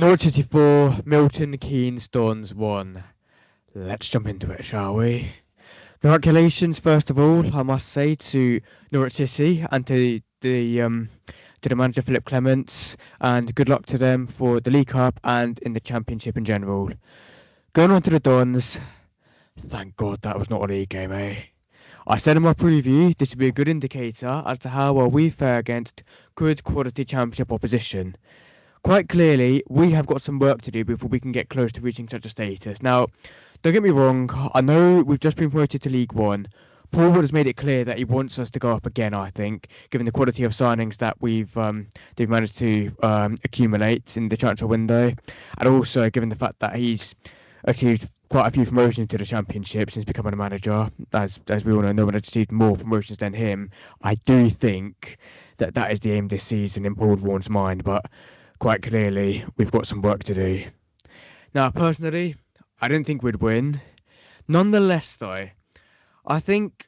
Norwich City 4, Milton Keynes Dons 1. Let's jump into it, shall we? Congratulations, first of all, I must say, to Norwich City and to the manager Philip Clements, and good luck to them for the League Cup and in the Championship in general. Going on to the Dons, thank God that was not a league game, eh? I said in my preview this would be a good indicator as to how well we fare against good quality Championship opposition. Quite clearly, we have got some work to do before we can get close to reaching such a status. Now, don't get me wrong, I know we've just been promoted to League One. Paul Wood has made it clear that he wants us to go up again, I think, given the quality of signings that they've managed to accumulate in the transfer window, and also given the fact that he's achieved quite a few promotions to the Championship since becoming a manager. As we all know, no one has achieved more promotions than him. I do think that that is the aim this season in Paul Warren's mind, but quite clearly, we've got some work to do. Now, personally, I didn't think we'd win. Nonetheless, though, I think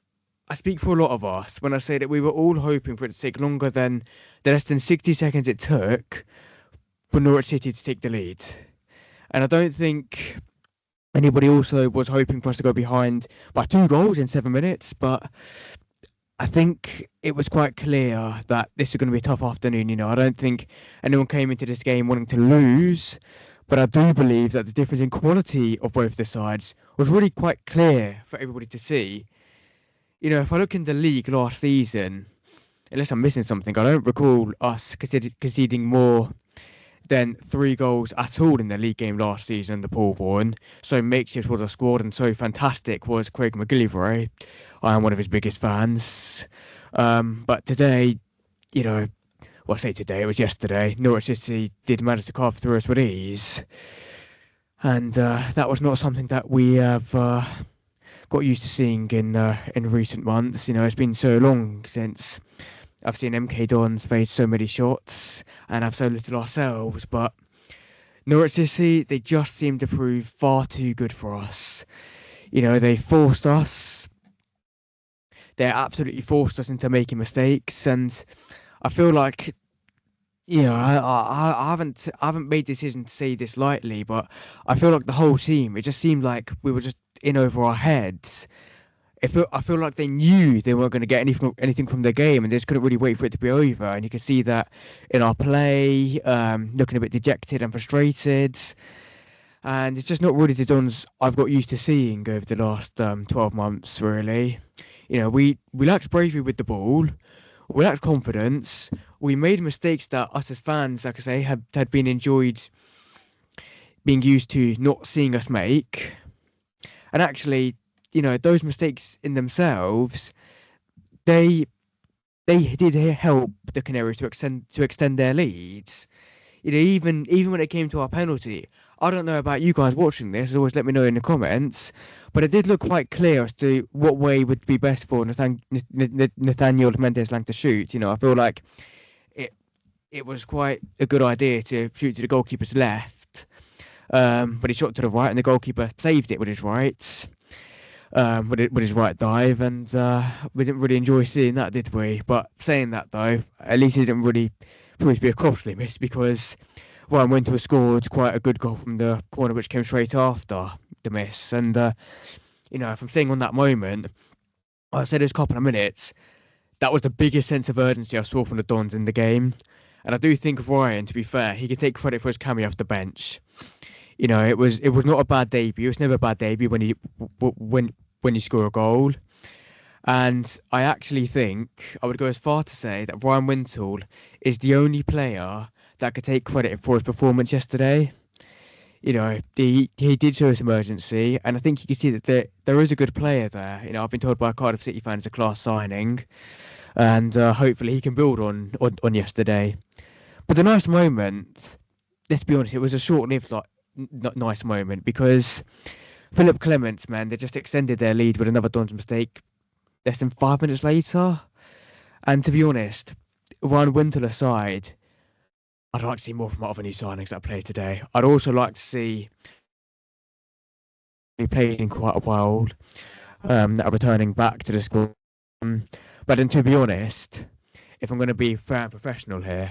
I speak for a lot of us when I say that we were all hoping for it to take longer than the less than 60 seconds it took for Norwich City to take the lead. And I don't think anybody also was hoping for us to go behind by 2 goals in 7 minutes, but I think it was quite clear that this is going to be a tough afternoon. I don't think anyone came into this game wanting to lose, but I do believe that the difference in quality of both the sides was really quite clear for everybody to see. If I look in the league last season, unless I'm missing something, I don't recall us conceding more than 3 goals at all in the league game last season under Paul Vaughan. So makeshift was a squad, and so fantastic was Craig McGillivray. I am one of his biggest fans. But today, well, I say today, it was yesterday, Norwich City did manage to carve through us with ease. And that was not something that we have got used to seeing in recent months. It's been so long since I've seen MK Dons face so many shots and have so little ourselves, but Norwich City, they just seem to prove far too good for us. They forced us. They absolutely forced us into making mistakes, and I feel like I haven't made the decision to say this lightly, but I feel like the whole team, it just seemed like we were just in over our heads. I feel like they knew they weren't going to get anything from the game, and they just couldn't really wait for it to be over. And you could see that in our play, looking a bit dejected and frustrated. And it's just not really the Dons I've got used to seeing over the last 12 months, really. We lacked bravery with the ball. We lacked confidence. We made mistakes that us as fans, like I say, had been enjoyed being used to not seeing us make. And actually, those mistakes in themselves, they they did help the Canaries to extend their leads. Even when it came to our penalty, I don't know about you guys watching this. Always let me know in the comments. But it did look quite clear as to what way would be best for Nathaniel Mendes-Lang to shoot. I feel like it it was quite a good idea to shoot to the goalkeeper's left. But he shot to the right, and the goalkeeper saved it with his right. With his right dive, and we didn't really enjoy seeing that, did we? But saying that though, at least it didn't really prove to be a costly miss because Ryan Winter scored quite a good goal from the corner, which came straight after the miss. And if I'm saying on that moment, I said this couple of minutes, that was the biggest sense of urgency I saw from the Dons in the game. And I do think Ryan, to be fair, he can take credit for his cameo off the bench. It was not a bad debut. It's never a bad debut when you score a goal. And I actually think I would go as far to say that Ryan Wintle is the only player that could take credit for his performance yesterday. He did show some urgency, and I think you can see that there is a good player there. I've been told by a Cardiff City fan it's a class signing, and hopefully he can build on yesterday. But the nice moment, let's be honest, it was a short-lived nice moment because Philip Clements, man, they just extended their lead with another Dons mistake less than 5 minutes later. And to be honest, Ryan Wintle aside, I'd like to see more from our other new signings that play today. I'd also like to see he played in quite a while that are returning back to the squad. But then, to be honest, if I'm going to be fair and professional here,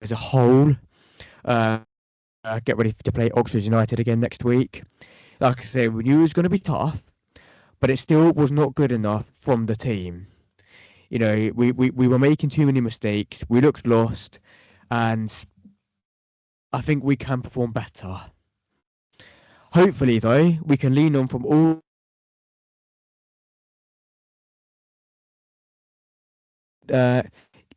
as a whole. Uh, get ready to play Oxford United again next week. Like I said, we knew it was going to be tough, but it still was not good enough from the team. You know, we were making too many mistakes. We looked lost, and I think we can perform better. Hopefully, though, we can lean on from all uh,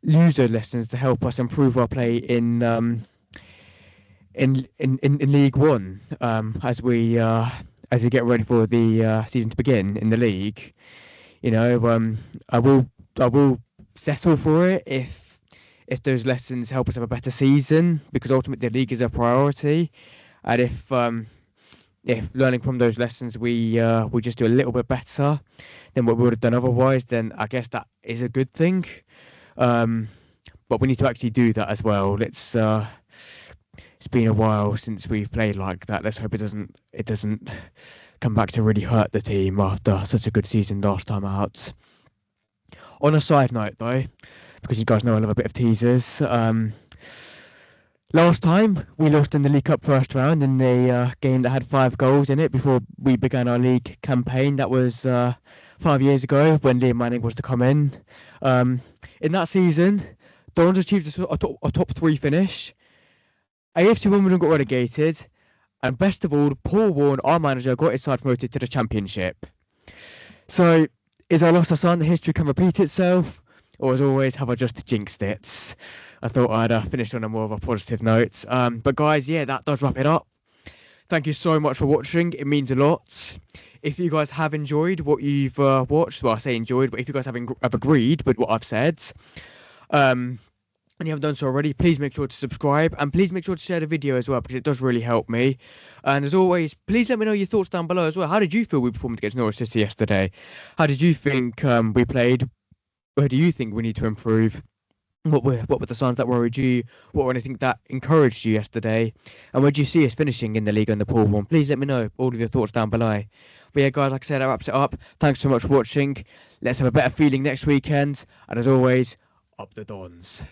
use those lessons to help us improve our play in League One as we get ready for the season to begin in the league. You know, I will settle for it if those lessons help us have a better season, because ultimately the league is a priority, and if learning from those lessons we just do a little bit better than what we would have done otherwise, then I guess that is a good thing. Um, but we need to actually do that as well. It's been a while since we've played like that. Let's hope it doesn't come back to really hurt the team after such a good season last time out. On a side note, though, because you guys know I love a bit of teasers. Last time we lost in the League Cup first round in the game that had 5 goals in it before we began our league campaign. That was 5 years ago when Liam Manning was to come in. In that season, Dons achieved a top 3 finish. AFC Wimbledon got relegated, and best of all, Paul Warne, our manager, got his side promoted to the Championship. So, is our loss a sign that history can repeat itself? Or as always, have I just jinxed it? I thought I'd finish on a more of a positive note. But guys, yeah, that does wrap it up. Thank you so much for watching. It means a lot. If you guys have enjoyed what you've watched, well, I say enjoyed, but if you guys have agreed with what I've said, and you haven't done so already, please make sure to subscribe, and please make sure to share the video as well, because it does really help me. And as always, please let me know your thoughts down below as well. How did you feel we performed against Norwich City yesterday? How did you think we played? Where do you think we need to improve? What were the signs that worried you? What were anything that encouraged you yesterday? And where do you see us finishing in the league on the pool one? Please let me know all of your thoughts down below. But yeah, guys, like I said, that wraps it up. Thanks so much for watching. Let's have a better feeling next weekend. And as always, up the Dons.